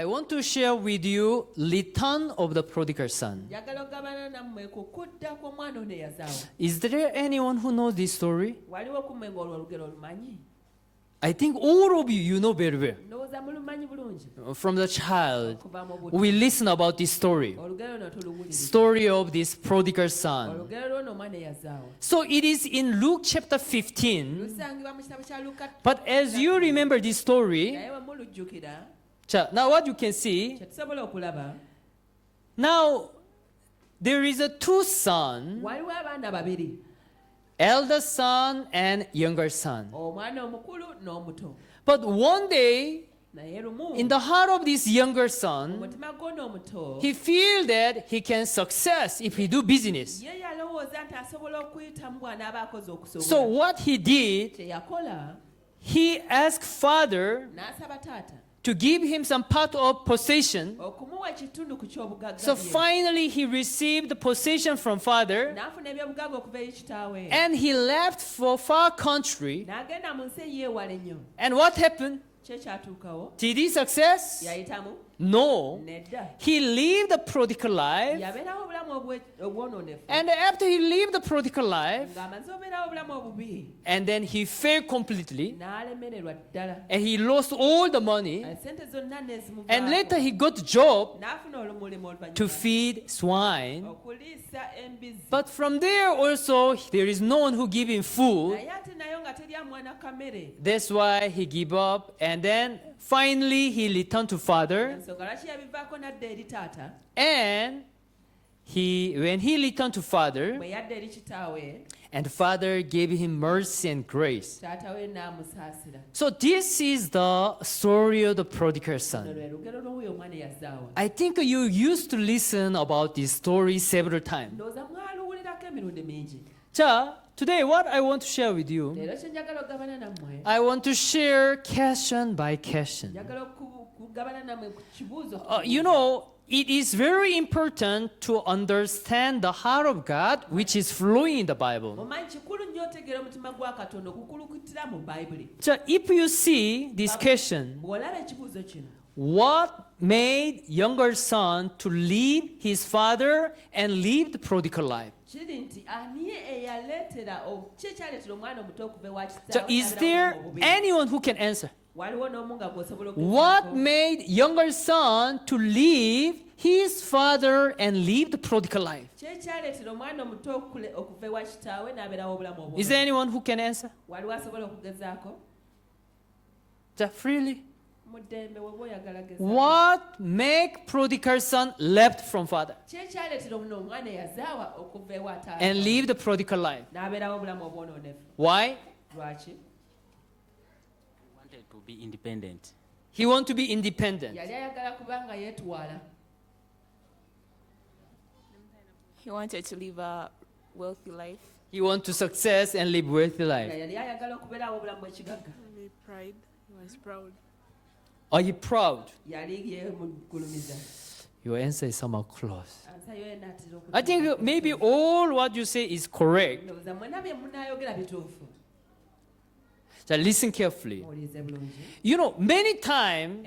want to share with you return of the prodigal son. Is there anyone who knows this story? I think all of you know very well. From the child, we listen about this story. Story of this prodigal son. So it is in Luke chapter 15. But as you remember this story, now what you can see, now there is a two sons, elder son and younger son. But one day, in the heart of this younger son, he feels that he can success if he do business. So what he did, he asked father to give him some part of possession. So finally he received the possession from father, and he left for far country. And what happened? Did he success? No. He lived the prodigal life. And after he lived the prodigal life, and then he failed completely, and he lost all the money, and later he got a job to feed swine. But from there also, there is no one who give him food. That's why he gave up, and then finally he returned to father. And when he returned to father, and father gave him mercy and grace. So this is the story of the prodigal son. I think you used to listen about this story several times. Today what I want to share with you, I want to share question by question. It is very important to understand the heart of God, which is flowing in the Bible. If you see this question, what made younger son to leave his father and leave the prodigal life? Is there anyone who can answer? What made younger son to leave his father and leave the prodigal life? Is there anyone who can answer? Freely. What make prodigal son left from father and leave the prodigal life? Why? To be independent. He want to be independent. He wanted to live a wealthy life. He want to success and live wealthy life. Pride. He was proud. Are you proud? Your answer is somehow close. I think maybe all what you say is correct. So listen carefully. Many times,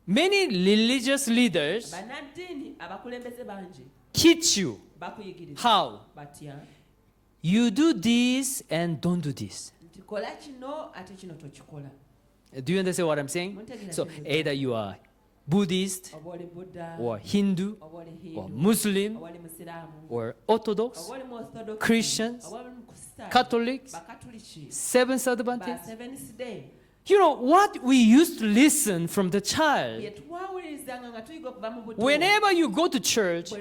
many religious leaders teach you how you do this and don't do this. Do you understand what I'm saying? So either you are Buddhist or Hindu or Muslim or Orthodox, Christians, Catholics, Seventh Adventists. What we used to listen from the child. Whenever you go to church,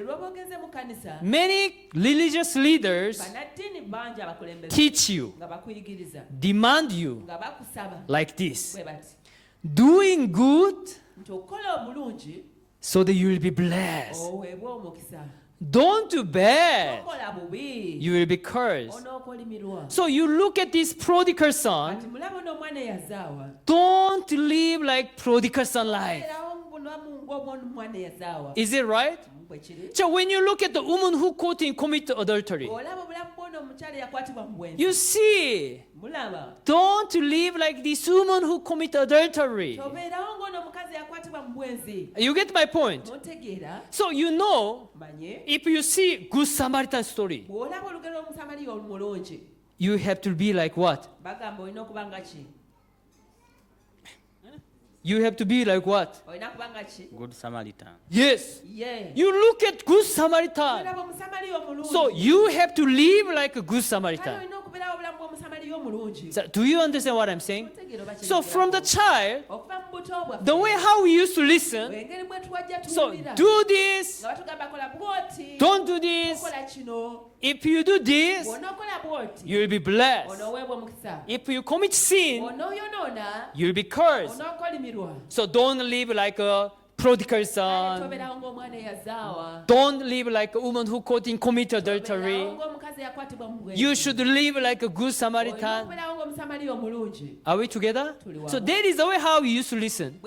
many religious leaders teach you, demand you like this: doing good so that you will be blessed. Don't do bad, you will be cursed. So you look at this prodigal son, don't live like prodigal son life. Is it right? So when you look at the woman who caught in commit adultery, you see, don't live like this woman who commit adultery. You get my point? So you know, if you see Good Samaritan story, you have to be like what? You have to be like what? Good Samaritan. Yes. You look at Good Samaritan. So you have to live like a Good Samaritan. So do you understand what I'm saying? So from the child, the way how we used to listen, so do this, don't do this. If you do this, you will be blessed. If you commit sin, you will be cursed. So don't live like a prodigal son. Don't live like a woman who caught in commit adultery. You should live like a good Samaritan. Are we together? So that is the way how we used to listen.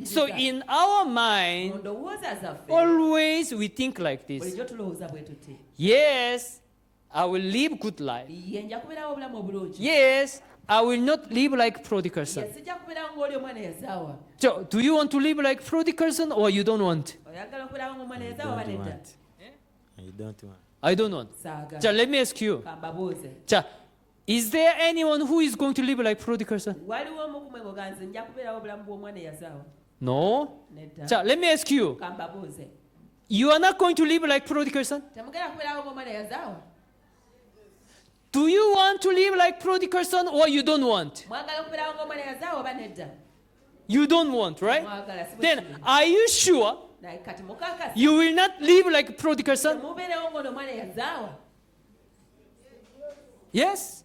So in our mind, always we think like this. Yes, I will live good life. Yes, I will not live like prodigal son. So, do you want to live like prodigal son or you don't want? I don't want. I don't want. So, let me ask you. So, is there anyone who is going to live like prodigal son? No. So, let me ask you. You are not going to live like prodigal son? Do you want to live like prodigal son or you don't want? You don't want, right? Then are you sure you will not live like prodigal son? Yes?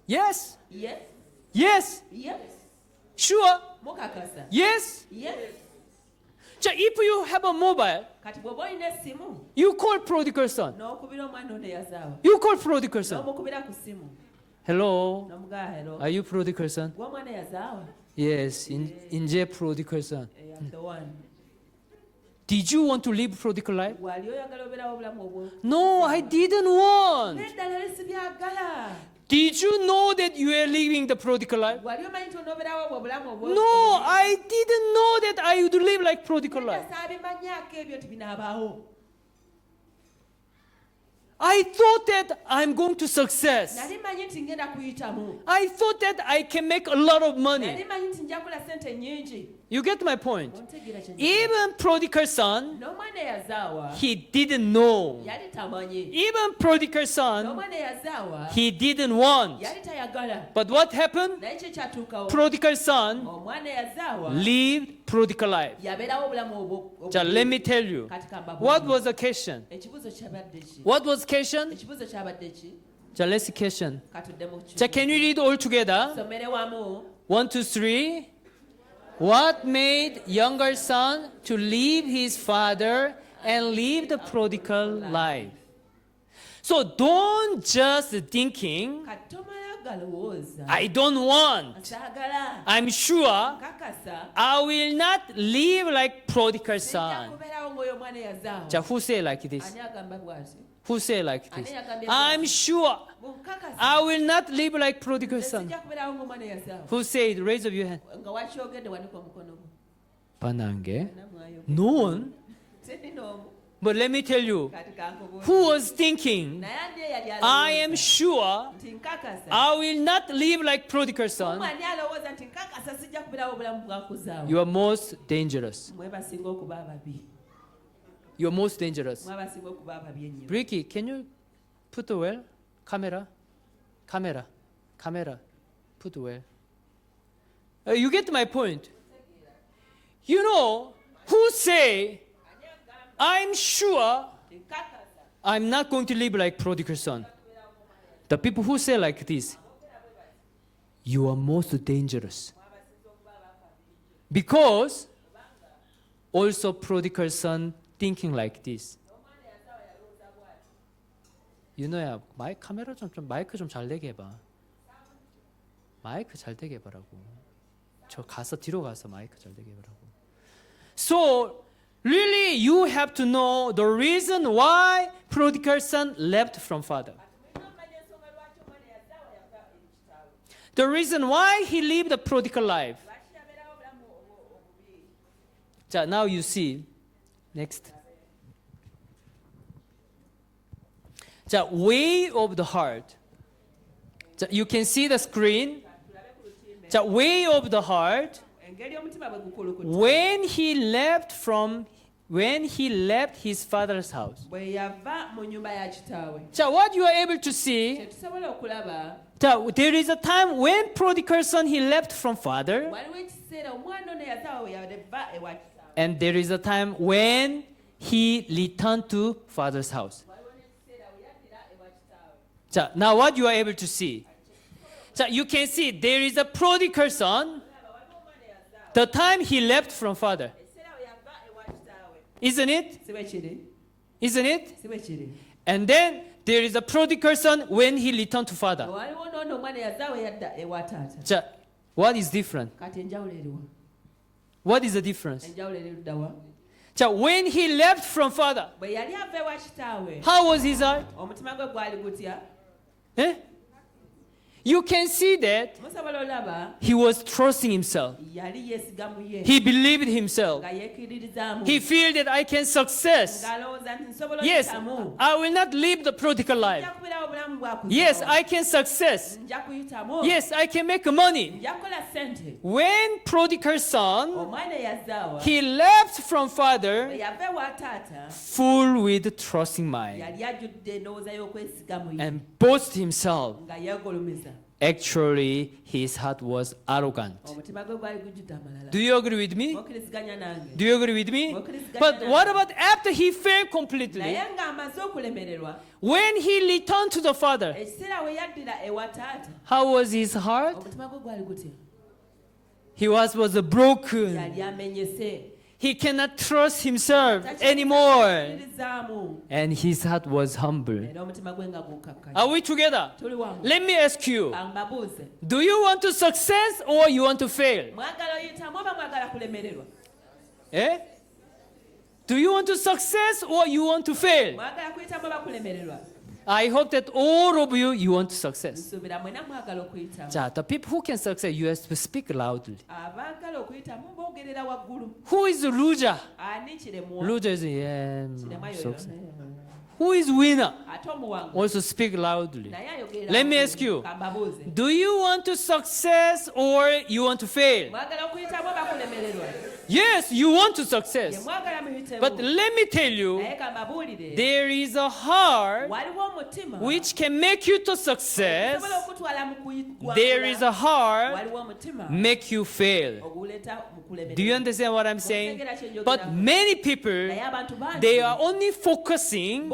Yes? Yes? Sure? Yes? So if you have a mobile, you call prodigal son. You call prodigal son. Hello? Are you prodigal son? Yes, inje prodigal son. Did you want to live prodigal life? No, I didn't want. Did you know that you are living the prodigal life? No, I didn't know that I would live like prodigal life. I thought that I'm going to success. I thought that I can make a lot of money. You get my point? Even prodigal son, he didn't know. Even prodigal son, he didn't want. But what happened? Prodigal son lived prodigal life. So let me tell you, what was the question? What was the question? So let's see question. So can you read all together? 1, 2, 3. What made younger son to leave his father and live the prodigal life? So don't just thinking, I don't want. I'm sure I will not live like prodigal son. So who say like this? Who say like this? I'm sure I will not live like prodigal son. Who said? Raise up your hand. Panange? No one. But let me tell you, who was thinking, I am sure I will not live like prodigal son. You are most dangerous. You are most dangerous. Ricky, can you put the well? Camera. Put the well. You get my point. You know, who say, I'm sure I'm not going to live like prodigal son. The people who say like this, you are most dangerous. Because also prodigal son thinking like this. 윤호야, 카메라 마이크 좀 잘 되게 해봐. 마이크 잘 되게 해봐라고. 저 뒤로 가서 마이크 잘 되게 해봐라고. So really, you have to know the reason why prodigal son left from father. The reason why he lived the prodigal life. 자, now you see. Next. 자, way of the heart. 자, you can see the screen. 자, way of the heart. When he left his father's house. 자, what you are able to see. 자, there is a time when prodigal son he left from father. And there is a time when he returned to father's house. 자, now what you are able to see? 자, you can see there is a prodigal son. The time he left from father. Isn't it? Isn't it? And then there is a prodigal son when he returned to father. 자, what is different? What is the difference? 자, when he left from father, how was his heart? Eh? You can see that he was trusting himself. He believed himself. He felt that I can success. Yes, I will not live the prodigal life. Yes, I can success. Yes, I can make money. When prodigal son, he left from father full with trusting mind and boast himself. Actually, his heart was arrogant. Do you agree with me? Do you agree with me? But what about after he failed completely? When he returned to the father, how was his heart? He was broken. He cannot trust himself anymore. And his heart was humble. Are we together? Let me ask you. Do you want to success or you want to fail? Eh? Do you want to success or you want to fail? I hope that all of you want to success. 자, the people who can succeed, you have to speak loudly. Who is the loser? Loser is success. Who is winner? Also speak loudly. Let me ask you. Do you want to success or you want to fail? Yes, you want to success. But let me tell you, there is a heart which can make you to success. There is a heart make you fail. Do you understand what I'm saying? But many people, they are only focusing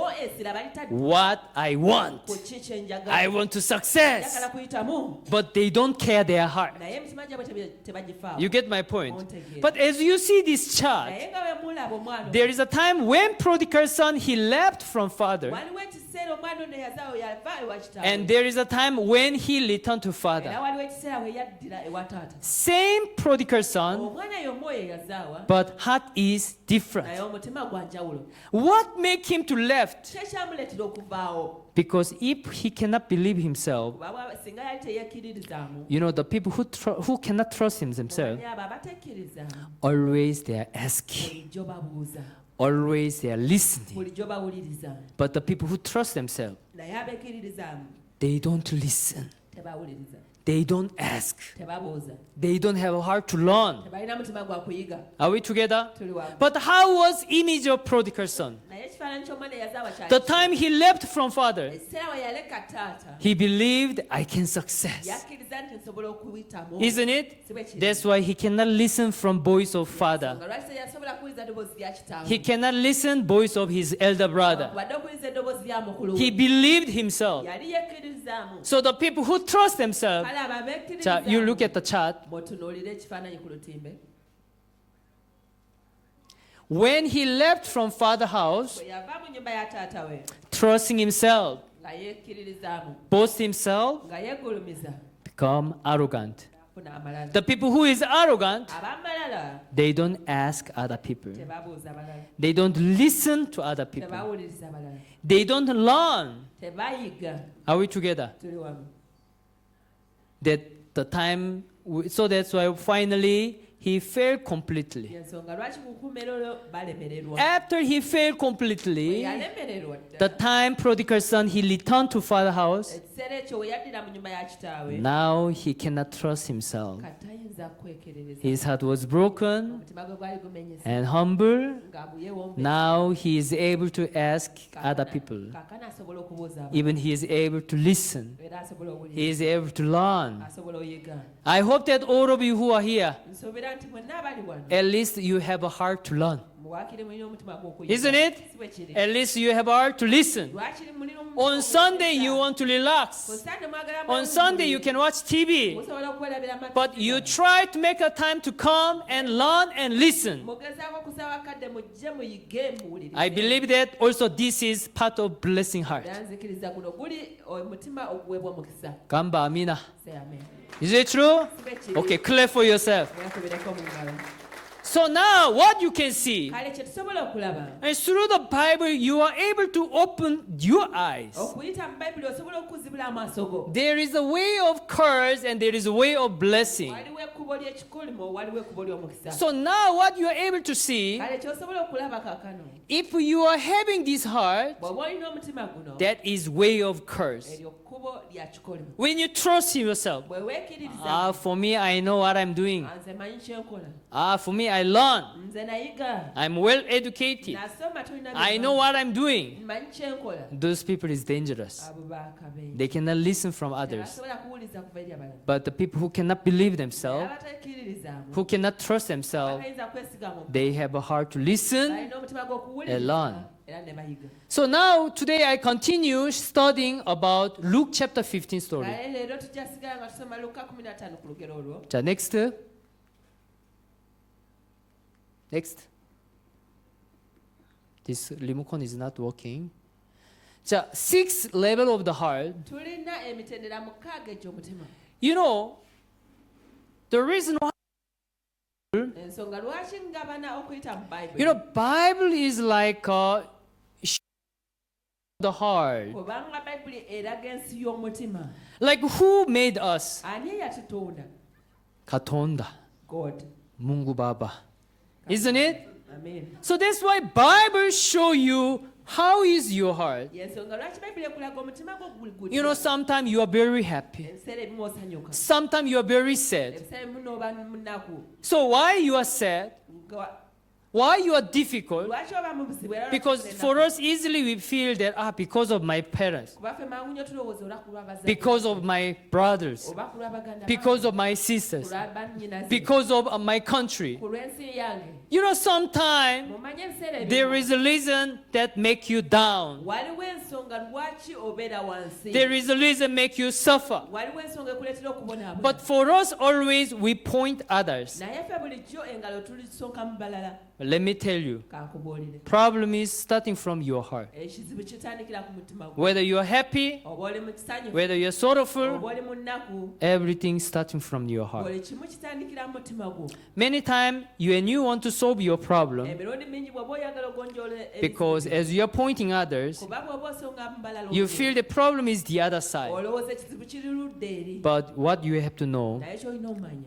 what I want. I want to success. But they don't care their heart. You get my point? But as you see this chart, there is a time when prodigal son, he left from father. And there is a time when he returned to father. Same prodigal son, but heart is different. What make him to left? Because if he cannot believe himself, you know, the people who cannot trust themselves, always they are asking. Always they are listening. But the people who trust themselves, they don't listen. They don't ask. They don't have a heart to learn. Are we together? But how was image of prodigal son? The time he left from father, he believed I can success. Isn't it? That's why he cannot listen from voice of father. He cannot listen voice of his elder brother. He believed himself. So the people who trust themselves, you look at the chart. When he left from father's house, trusting himself, boast himself, become arrogant. The people who is arrogant, they don't ask other people. They don't listen to other people. They don't learn. Are we together? That the time, so that's why finally he failed completely. After he failed completely, the time prodigal son, he returned to father's house. Now he cannot trust himself. His heart was broken and humble. Now he is able to ask other people. Even he is able to listen. He is able to learn. I hope that all of you who are here, at least you have a heart to learn. Isn't it? At least you have a heart to listen. On Sunday you want to relax. On Sunday you can watch TV. But you try to make a time to come and learn and listen. I believe that also this is part of blessing heart. Gamba amina. Is it true? Okay, clap for yourself. So now what you can see, and through the Bible you are able to open your eyes. There is a way of curse and there is a way of blessing. So now what you are able to see, if you are having this heart, that is way of curse. When you trust yourself, for me I know what I'm doing. For me I learn. I'm well educated. I know what I'm doing. Those people is dangerous. They cannot listen from others. But the people who cannot believe themselves, who cannot trust themselves, they have a heart to listen and learn. So now today I continue studying about Luke chapter 15 story. 자, next. Next. This remote is not working. 자, sixth level of the heart. You know, the reason why Bible is like the heart. Like who made us? Katonda. God. Mungu Baba. Isn't it? Amen. So that's why Bible show you how is your heart. You know, sometimes you are very happy. Sometimes you are very sad. So why you are sad? Why you are difficult? Because for us easily we feel that because of my parents, because of my brothers, because of my sisters, because of my country. You know, sometimes there is a reason that make you down. There is a reason make you suffer. But for us always we point others. Let me tell you, problem is starting from your heart. Whether you are happy, whether you are sorrowful, everything starting from your heart. Many times when you want to solve your problem, because as you are pointing others, you feel the problem is the other side. But what you have to know,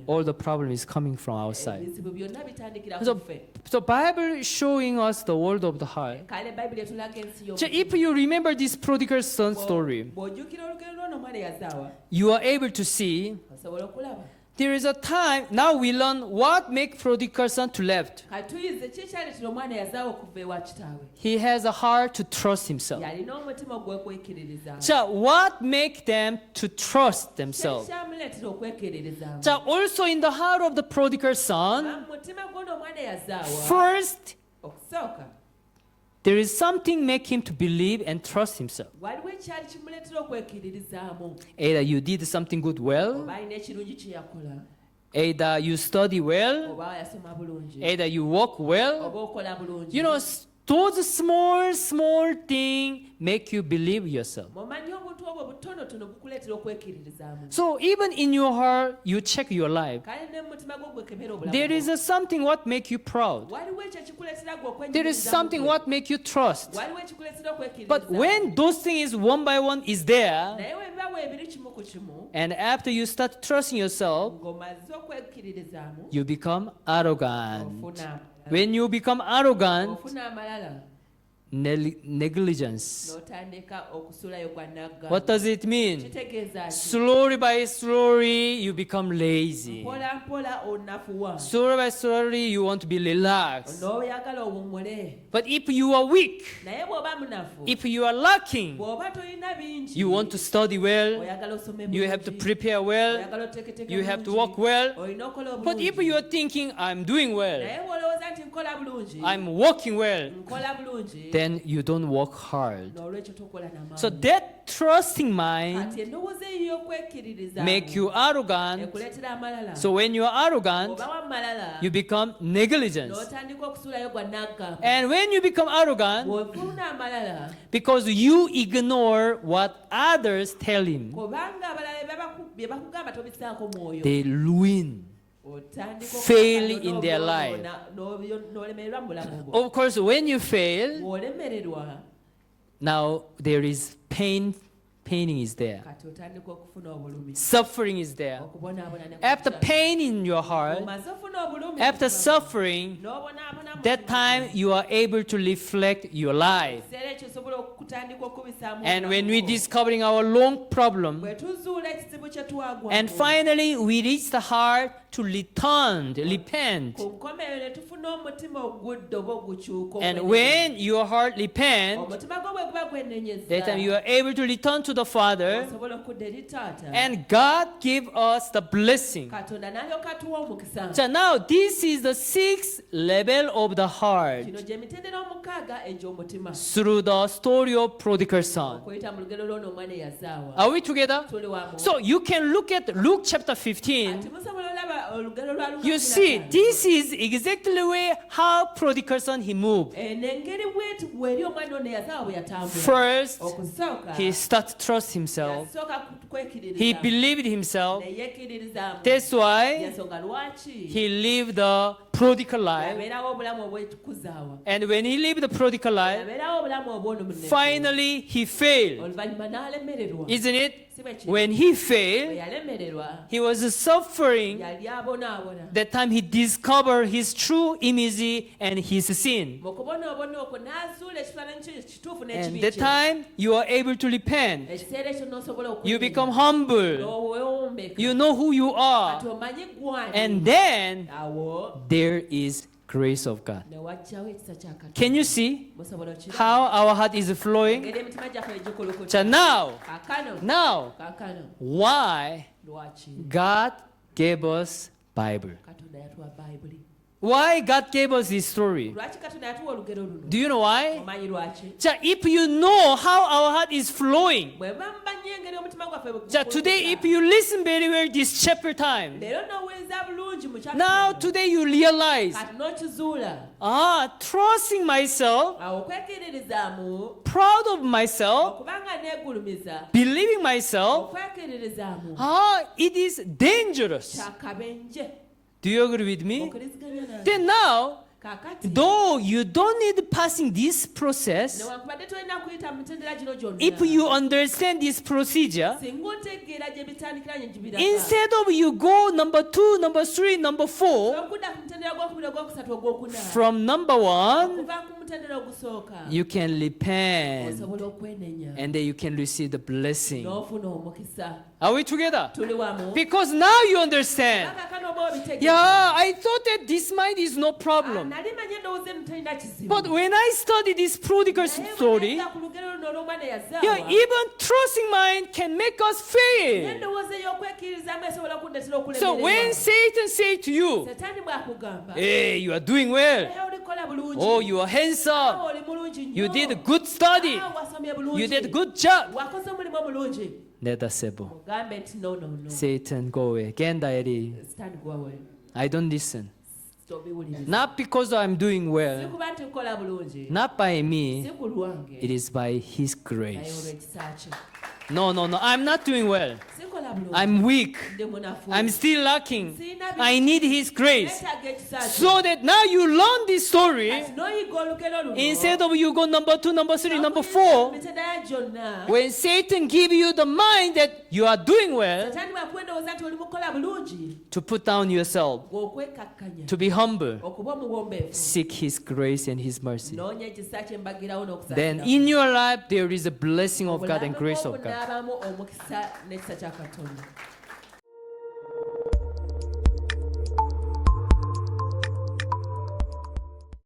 all the problem is coming from outside. So Bible is showing us the world of the heart. So if you remember this prodigal son story, you are able to see there is a time, now we learn what makes prodigal son to left. He has a heart to trust himself. So what makes them to trust themselves? So also in the heart of the prodigal son, first, there is something make him to believe and trust himself. Either you did something good well, either you study well, either you work well. You know, those small things make you believe yourself. So even in your heart, you check your life. There is something what make you proud. There is something what make you trust. But when those things one by one is there, and after you start trusting yourself, you become arrogant. When you become arrogant, negligence. What does it mean? Slowly by slowly, you become lazy. Slowly by slowly, you want to be relaxed. But if you are weak, if you are lacking, you want to study well, you have to prepare well, you have to work well. But if you are thinking, I'm doing well, I'm working well, then you don't work hard. So that trusting mind make you arrogant. So when you are arrogant, you become negligent. And when you become arrogant, because you ignore what others tell him, they ruin, fail in their life. Of course, when you fail, now there is pain. Pain is there. Suffering is there. After pain in your heart, after suffering, that time you are able to reflect your life. And when we discovering our long problem, and finally we reach the heart to repent. And when your heart repents, that time you are able to return to the Father, and God give us the blessing. So now this is the 6th level of the heart through the story of prodigal son. Are we together? So you can look at Luke chapter 15. You see, this is exactly way how prodigal son he moved. First, he started to trust himself. He believed himself. That's why he lived the prodigal life. And when he lived the prodigal life, finally he failed. Isn't it? When he failed, he was suffering. That time he discovered his true image and his sin. And that time you are able to repent. You become humble. You know who you are. And then there is grace of God. Can you see how our heart is flowing? So now, why God gave us Bible? Why God gave us this story? Do you know why? So if you know how our heart is flowing, so today if you listen very well this chapter time, now today you realize, trusting myself, proud of myself, believing myself, it is dangerous. Do you agree with me? Then now, though you don't need passing this process, if you understand this procedure, instead of you go number 2, number 3, number 4, from number 1, you can repent, and then you can receive the blessing. Are we together? Because now you understand. Yeah, I thought that this mind is no problem. But when I study this prodigal story, even trusting mind can make us fail. So when Satan says to you, hey, you are doing well. Oh, you are handsome. You did a good study. You did a good job. 내다세보. Satan, go away. 깬다 에리. I don't listen. Not because I'm doing well, not by me, it is by His grace. No, I'm not doing well. I'm weak. I'm still lacking. I need His grace. So that now you learn this story, instead of you go number 2, number 3, number 4, when Satan give you the mind that you are doing well, to put down yourself, to be humble, seek His grace and His mercy. Then in your life there is a blessing of God and grace of God.